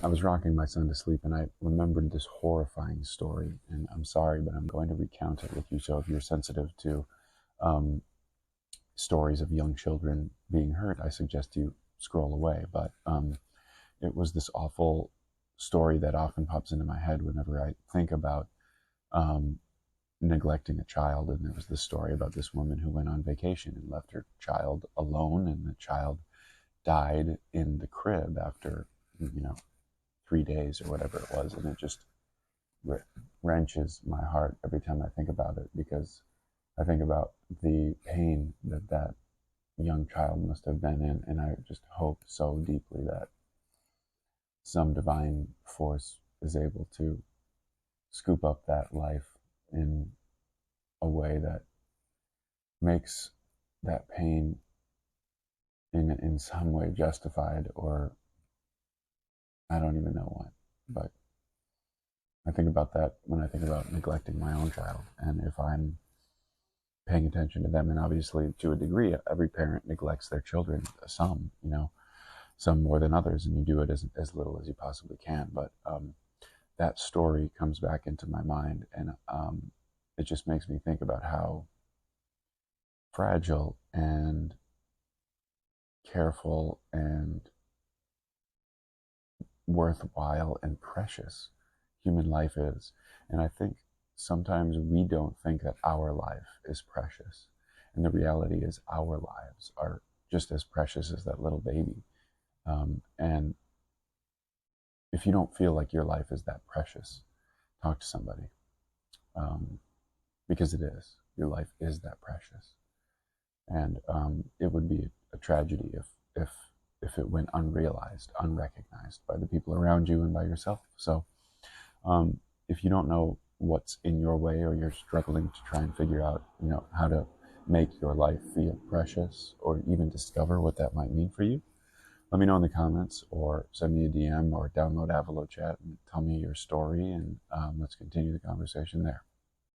I was rocking my son to sleep and I remembered this horrifying story. And I'm sorry, but I'm going to recount it with you. So if you're sensitive to um, stories of young children being hurt, I suggest you scroll away. But it was this awful story that often pops into my head whenever I think about um, neglecting a child. And there was this story about this woman who went on vacation and left her child alone, and the child died in the crib after, you know, 3 days or whatever it was. And it just wrenches my heart every time I think about it, because I think about the pain that that young child must have been in. And I just hope so deeply that some divine force is able to scoop up that life in a way that makes that pain in some way justified, or I don't even know what. But I think about that when I think about neglecting my own child. And if I'm paying attention to them, and obviously to a degree, every parent neglects their children, some, you know, some more than others, and you do it as little as you possibly can. But that story comes back into my mind, and it just makes me think about how fragile and careful and worthwhile and precious human life is. And I think sometimes we don't think that our life is precious. And the reality is, our lives are just as precious as that little baby. And if you don't feel like your life is that precious, talk to somebody, because it is. Your life is that precious. And it would be a tragedy if it went unrealized, unrecognized by the people around you and by yourself. So if you don't know what's in your way, or you're struggling to try and figure out, you know, how to make your life feel precious, or even discover what that might mean for you, let me know in the comments, or send me a DM, or download Avalo Chat and tell me your story, and let's continue the conversation there.